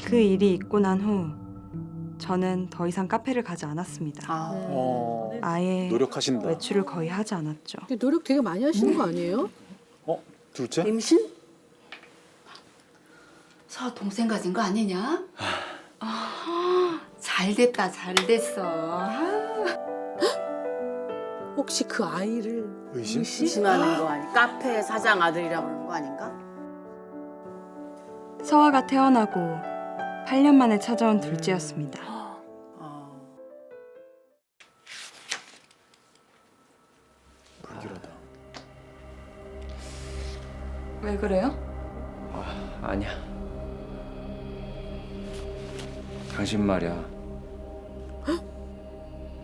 그 일이 있고 난 후 저는 더 이상 카페를 가지 않았습니다. 아예 노력하신다. 외출을 거의 하지 않았죠. 근데 노력 되게 많이 하시는 거 아니에요? 둘째? 임신? 서 동생 가진 거 아니냐? 잘 됐다, 잘 됐어. 혹시 그 아이를 의심? 의심하는 거 아니? 카페 사장 아들이라고 그러는 거 아닌가? 서아가 태어나고 8년 만에 찾아온 둘째였습니다. 불길하다. 왜 그래요? 아니야. 당신 말이야.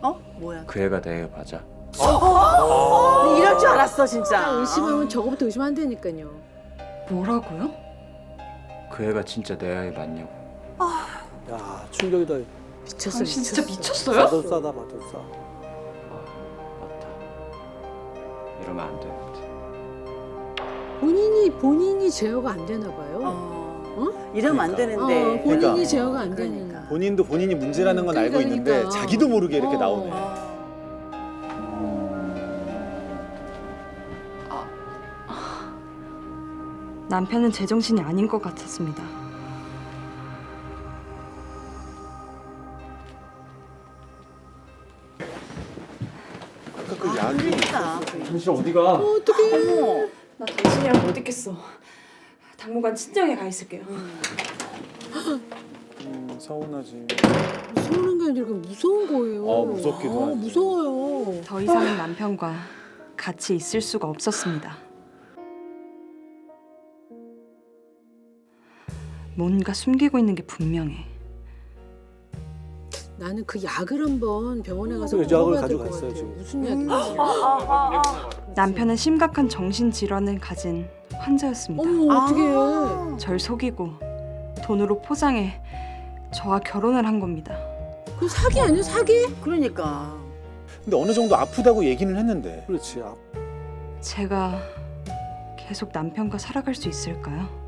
어? 뭐야? 그 애가 내 애 맞아. 이럴 줄 알았어 진짜. 의심하면 저거부터 의심하면 된다니까요. 뭐라고요? 그 애가 진짜 내 아이 맞냐고. 야, 충격이다. 미쳤어, 당신 미쳤어. 진짜 미쳤어요? 마돌싸다, 마돌싸. 맞다. 이러면 안 되는데. 본인이 제어가 안 되나 봐요. 이러면 안 되는데. 본인이 그러니까. 제어가 안 되는. 그러니까. 본인도 본인이 문제라는 건 알고 그러니까. 있는데 자기도 모르게 이렇게 나오네. 남편은 제정신이 아닌 것 같았습니다. 아까 그 약이 그러니까. 당신 어디가? 어머. 나 당신이랑 못 있겠어. 당분간 친정에 가 있을게요. 서운하지. 무서운 게 아니라 그냥 무서운 거예요. 무섭기도 하지. 무서워요. 더 이상은 남편과 같이 있을 수가 없었습니다. 뭔가 숨기고 있는 게 분명해. 나는 그 약을 한번 병원에 가서 그 약을 먹어봐야 가지고 될것 갔어요, 같아요. 지금. 무슨 약인지. 남편은 심각한 정신질환을 가진 환자였습니다. 어머 어떡해. 절 속이고 돈으로 포장해 저와 결혼을 한 겁니다. 그 사기 아니야 사기? 그러니까. 근데 어느 정도 아프다고 얘기는 했는데. 그렇지. 제가 계속 남편과 살아갈 수 있을까요?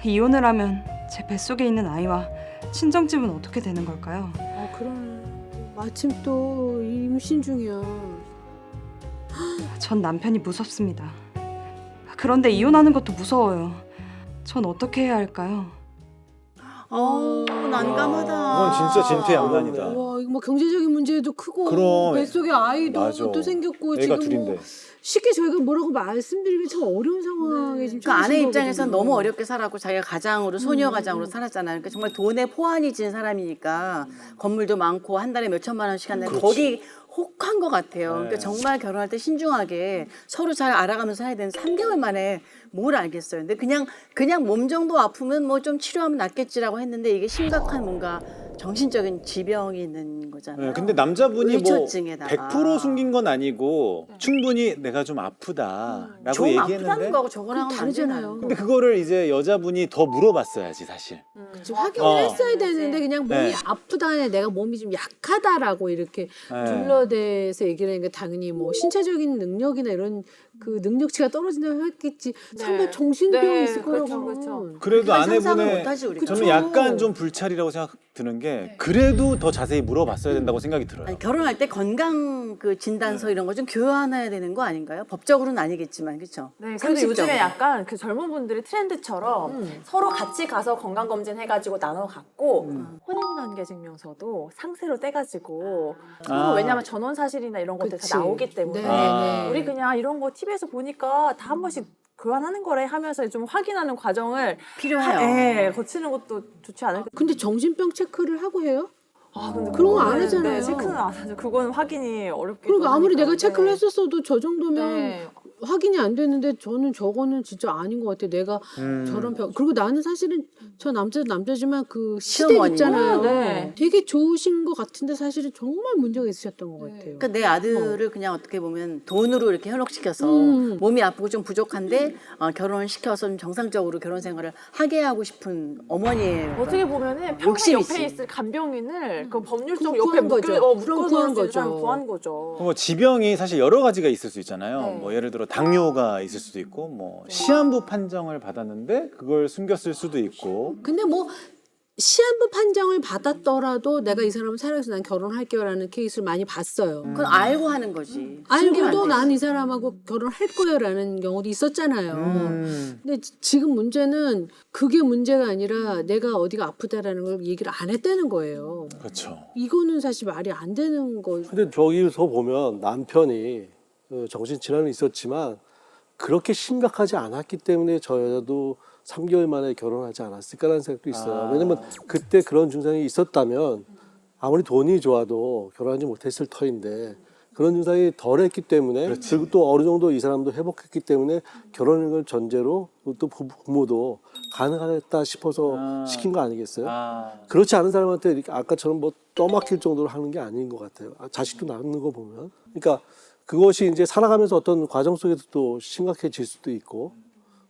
이혼을 하면 제 뱃속에 있는 아이와 친정집은 어떻게 되는 걸까요? 그럼 마침 또 임신 중이야. 전 남편이 무섭습니다. 그런데 이혼하는 것도 무서워요. 전 어떻게 해야 할까요? 난감하다. 그건 진짜 진퇴양난이다. 와 이거 뭐 경제적인 문제도 크고 그럼. 뱃속에 아이도 맞아. 또 생겼고 애가 지금 뭐 둘인데. 쉽게 저희가 뭐라고 말씀드리기 참 어려운 상황에 지금 그 아내 처하신 입장에서는 거거든요. 너무 어렵게 살았고 자기가 가장으로 소녀 가장으로 살았잖아요. 그러니까 정말 돈에 포환이 진 사람이니까 건물도 많고 한 달에 몇 천만 원씩 하는 거기 혹한 것 같아요. 그러니까 정말 결혼할 때 신중하게 서로 잘 알아가면서 해야 되는 3개월 만에 뭘 알겠어요. 근데 그냥 몸 정도 아프면 뭐 좀 치료하면 낫겠지라고 했는데 이게 심각한 뭔가 정신적인 지병이 있는 거잖아요. 네, 근데 남자분이 뭐 의처증에다가. 100% 숨긴 건 아니고 충분히 내가 좀 아프다라고 좀 아프다는 얘기했는데. 거하고 저거랑은 다르잖아요. 근데 그거를 이제 여자분이 더 물어봤어야지 사실. 지금 확인을 했어야 되는데 그냥 몸이 네. 아프다네 내가 몸이 좀 약하다라고 이렇게 네. 둘러대서 얘기를 하니까 당연히 뭐 신체적인 능력이나 이런 그 능력치가 떨어진다고 했겠지. 설마 정신병이 있을 거라고. 그렇죠. 그래도 그러니까 상상을 아내분의 못하지, 우리가. 저는 그쵸. 약간 좀 불찰이라고 생각 드는 게 그래도 더 자세히 물어봤어야 된다고 생각이 들어요. 아니, 결혼할 때 건강 그 진단서 이런 거 좀 교환해야 되는 거 아닌가요? 법적으로는 아니겠지만 그렇죠? 네, 근데 상식적으로. 요즘에 약간 그 젊은 분들이 트렌드처럼 서로 같이 가서 건강검진 해가지고 나눠 갖고 혼인관계증명서도 상세로 떼가지고 그리고 왜냐면 전원 사실이나 이런 것들 그치. 다 나오기 때문에 네, 아. 네. 우리 그냥 이런 거 TV에서 보니까 다 한 번씩 교환하는 거래 하면서 좀 확인하는 과정을 필요해요. 네, 거치는 것도 좋지 않을까? 근데 정신병 체크를 하고 해요? 근데 그런 거 안 그거는, 하잖아요. 네, 체크는 안 하죠. 그거는 확인이 어렵게. 그러니까 아무리 내가 체크를 했었어도 저 정도면 네. 확인이 안 됐는데 저는 저거는 진짜 아닌 것 같아요. 내가 저런 병 그리고 나는 사실은 저 남자지만 그 시댁 시어머니. 있잖아요. 네. 되게 좋으신 것 같은데 사실은 정말 문제가 있으셨던 것 같아요. 그러니까 내 아들을 그냥 어떻게 보면 돈으로 이렇게 현혹시켜서 몸이 아프고 좀 부족한데 결혼을 시켜서 좀 정상적으로 결혼 생활을 하게 하고 싶은 어머니의 어떻게 보면은 평생 욕심이지. 옆에 있을 간병인을 그 법률적 그럼 옆에 구한 거죠. 그럼 구한 묶어놓을 수 있는 거죠. 사람 구한 거죠. 뭐 지병이 사실 여러 가지가 있을 수 있잖아요. 네. 뭐 예를 들어 당뇨가 있을 수도 있고, 뭐 시한부 판정을 받았는데 그걸 숨겼을 수도 있고. 근데 뭐 시한부 판정을 받았더라도 내가 이 사람을 사랑해서 난 결혼할게요라는 케이스를 많이 봤어요. 그건 알고 하는 거지. 알고도 난 이 사람하고 결혼할 거예요라는 경우도 있었잖아요. 근데 지금 문제는 그게 문제가 아니라 내가 어디가 아프다라는 걸 얘기를 안 했다는 거예요. 그렇죠. 이거는 사실 말이 안 되는 거. 근데 저기서 보면 남편이 그 정신질환은 있었지만 그렇게 심각하지 않았기 때문에 저 여자도 3개월 만에 결혼하지 않았을까라는 생각도 있어요. 왜냐면 그때 그런 증상이 있었다면 아무리 돈이 좋아도 결혼하지 못했을 터인데 그런 증상이 덜했기 때문에 그리고 또 어느 정도 이 사람도 회복했기 때문에 결혼을 전제로 또 부모도 가능하겠다 싶어서 시킨 거 아니겠어요? 그렇지 않은 사람한테 이렇게 아까처럼 뭐 떠맡길 정도로 하는 게 아닌 것 같아요. 자식도 낳는 거 보면. 그러니까 그것이 이제 살아가면서 어떤 과정 속에서 또 심각해질 수도 있고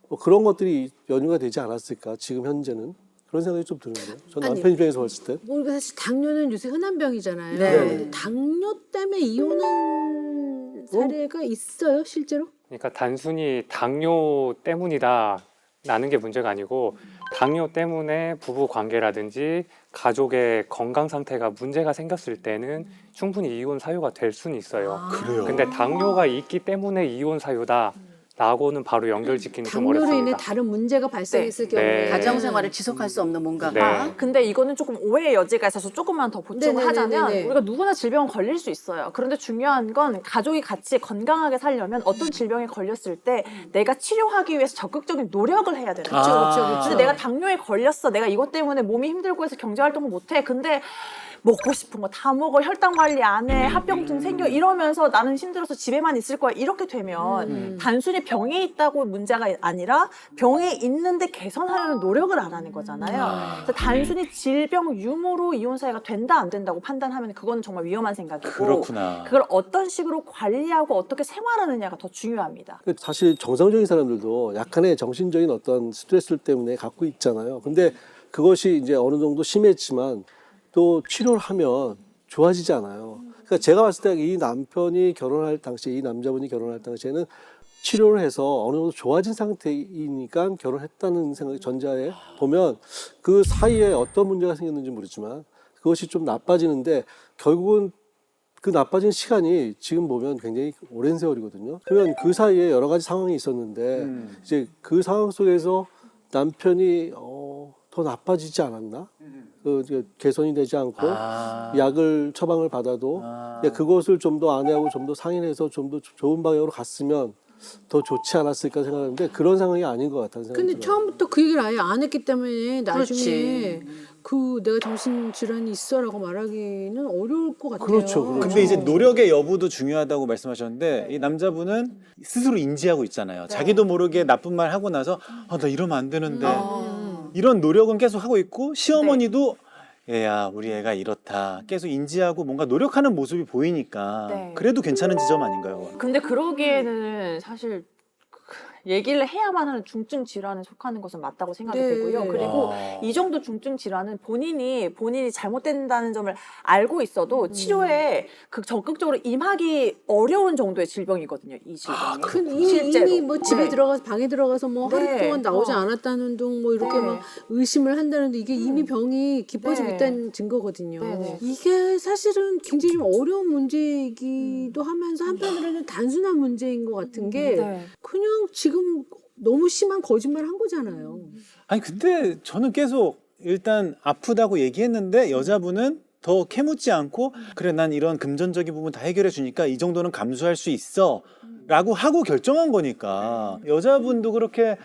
뭐 그런 것들이 연유가 되지 않았을까 지금 현재는 그런 생각이 좀 드는데요. 전 아니, 남편 입장에서 봤을 때. 뭐 사실 당뇨는 요새 흔한 병이잖아요. 네. 근데 당뇨 때문에 이혼한 사례가 있어요, 실제로? 그러니까 단순히 당뇨 때문이다 라는 게 문제가 아니고 당뇨 때문에 부부 관계라든지 가족의 건강 상태가 문제가 생겼을 때는 충분히 이혼 사유가 될 수는 있어요. 그래요. 근데 당뇨가 있기 때문에 이혼 사유다 라고는 바로 연결짓기는 좀 당뇨로 인해 어렵습니다. 다른 문제가 발생했을 네. 경우에 네. 가정생활을 지속할 수 없는 뭔가가. 네. 근데 이거는 조금 오해의 여지가 있어서 조금만 더 보충을 하자면 네네네네네. 우리가 누구나 질병은 걸릴 수 있어요. 그런데 중요한 건 가족이 같이 건강하게 살려면 어떤 질병에 걸렸을 때 내가 치료하기 위해서 적극적인 노력을 해야 되는 거죠. 그렇죠. 근데 내가 당뇨에 걸렸어. 내가 이것 때문에 몸이 힘들고 해서 경제활동을 못해. 근데 먹고 싶은 거 다 먹어. 혈당 관리 안 해. 합병증 생겨. 이러면서 나는 힘들어서 집에만 있을 거야. 이렇게 되면 단순히 병이 있다고 문제가 아니라 병이 있는데 개선하려는 노력을 안 하는 거잖아요. 그래서 단순히 질병 유무로 이혼 사유가 된다 안 된다고 판단하면 그거는 정말 위험한 생각이고 그렇구나. 그걸 어떤 식으로 관리하고 어떻게 생활하느냐가 더 중요합니다. 사실 정상적인 사람들도 약간의 정신적인 어떤 스트레스 때문에 갖고 있잖아요. 근데 그것이 이제 어느 정도 심했지만 또 치료를 하면 좋아지지 않아요. 그러니까 제가 봤을 때 이 남편이 결혼할 당시에 이 남자분이 결혼할 당시에는 치료를 해서 어느 정도 좋아진 상태이니까 결혼했다는 생각이 전자에 보면 그 사이에 어떤 문제가 생겼는지 모르지만 그것이 좀 나빠지는데 결국은 그 나빠진 시간이 지금 보면 굉장히 오랜 세월이거든요. 그러면 그 사이에 여러 가지 상황이 있었는데 이제 그 상황 속에서 남편이 더 나빠지지 않았나? 이제 개선이 되지 않고 약을 처방을 받아도 그것을 좀 더 아내하고 좀 더 상의해서 좀 더 좋은 방향으로 갔으면 더 좋지 않았을까 생각하는데 그런 상황이 아닌 것 같다는 생각이 근데 들어요. 처음부터 그 얘기를 아예 안 했기 때문에 나중에 그렇지. 그 내가 정신질환이 있어라고 말하기는 어려울 것 같아요. 그렇죠, 그렇죠. 근데 이제 노력의 여부도 중요하다고 말씀하셨는데 이 남자분은 스스로 인지하고 있잖아요. 자기도 모르게 나쁜 말 하고 나서 나 이러면 안 되는데 이런 노력은 계속 하고 있고 시어머니도 얘야 우리 애가 이렇다 계속 인지하고 뭔가 노력하는 모습이 보이니까 네. 그래도 괜찮은 지점 아닌가요? 근데 그러기에는 사실 얘기를 해야만 하는 중증 질환에 속하는 것은 맞다고 생각이 네. 들고요. 그리고 이 정도 중증 질환은 본인이 잘못된다는 점을 알고 있어도 치료에 적극적으로 임하기 어려운 정도의 질병이거든요. 이 질병이. 실제로. 이미 뭐 집에 네. 들어가서 방에 들어가서 뭐 하루 네. 동안 나오지 않았다는 둥 뭐 이렇게 네. 막 의심을 한다는데 이게 이미 병이 깊어지고 네. 있다는 증거거든요. 네, 네. 이게 사실은 굉장히 좀 어려운 문제이기도 하면서 한편으로는 단순한 문제인 것 같은 게 네. 그냥 지금 너무 심한 거짓말 한 거잖아요. 아니 근데 저는 계속 일단 아프다고 얘기했는데 여자분은 더 캐묻지 않고 그래 난 이런 금전적인 부분 다 해결해 주니까 이 정도는 감수할 수 있어 라고 하고 결정한 거니까 여자분도 그렇게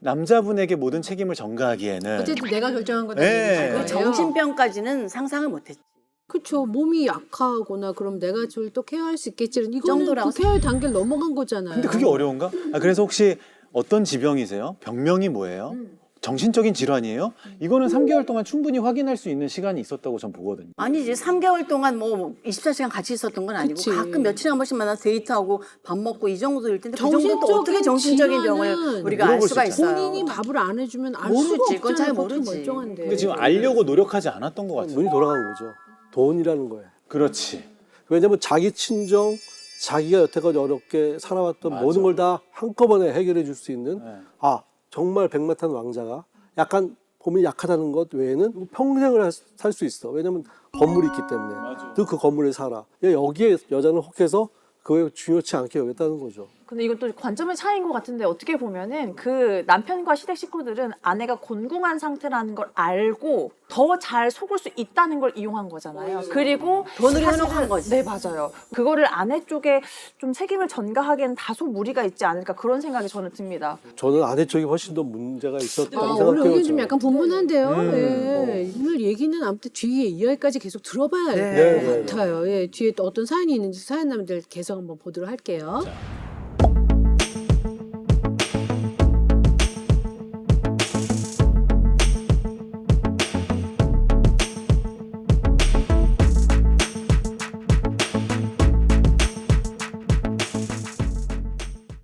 남자분에게 모든 책임을 전가하기에는 어쨌든 내가 결정한 거다. 네. 그 정신병까지는 상상을 못했지. 그렇죠. 몸이 약하거나 그럼 내가 저를 또 케어할 수 있겠지는 이거는 정도라고 그 케어의 단계를 넘어간 거잖아요. 근데 그게 어려운가? 그래서 혹시 어떤 지병이세요? 병명이 뭐예요? 정신적인 질환이에요? 이거는 3개월 동안 충분히 확인할 수 있는 시간이 있었다고 전 보거든요. 아니지 3개월 동안 뭐 24시간 같이 있었던 건 아니고 그치. 가끔 며칠에 한 번씩 만나서 데이트하고 밥 먹고 이 정도일 텐데 그 정도는 또 정신적인 어떻게 정신적인 병을 질환은 우리가 알 물어볼 수가 수 있잖아요. 있어요. 본인이 밥을 안 해주면 알 모르지. 수가 그건 잘 없잖아요. 모르지. 멀쩡한데. 근데 지금 알려고 노력하지 않았던 것 같아요. 눈이 돌아간 거죠. 돈이라는 거예요. 그렇지. 왜냐면 자기 친정, 자기가 여태까지 어렵게 살아왔던 맞아. 모든 걸 다 한꺼번에 해결해 줄 수 있는 네. 아 정말 백마탄 왕자가 약간 몸이 약하다는 것 외에는 평생을 살 수 있어. 왜냐면 건물이 있기 때문에 또 그 건물에 살아. 여기에 여자는 혹해서 그게 중요치 않게 여겼다는 거죠. 근데 이건 또 관점의 차이인 것 같은데 어떻게 보면은 그 남편과 시댁 식구들은 아내가 곤궁한 상태라는 걸 알고 더 잘 속을 수 있다는 걸 이용한 거잖아요. 그리고 돈을 사실은- 현혹한 거지. 네, 맞아요. 그거를 아내 쪽에 좀 책임을 전가하기에는 다소 무리가 있지 않을까 그런 생각이 저는 듭니다. 저는 아내 쪽이 훨씬 더 문제가 있었다고 오늘 생각해요. 의견 좀 저는. 약간 분분한데요. 예. 오늘 얘기는 아무튼 뒤에 이야기까지 계속 들어봐야 할 네, 것 네. 같아요. 예. 뒤에 또 어떤 사연이 있는지 사연 남들 계속 한번 보도록 할게요.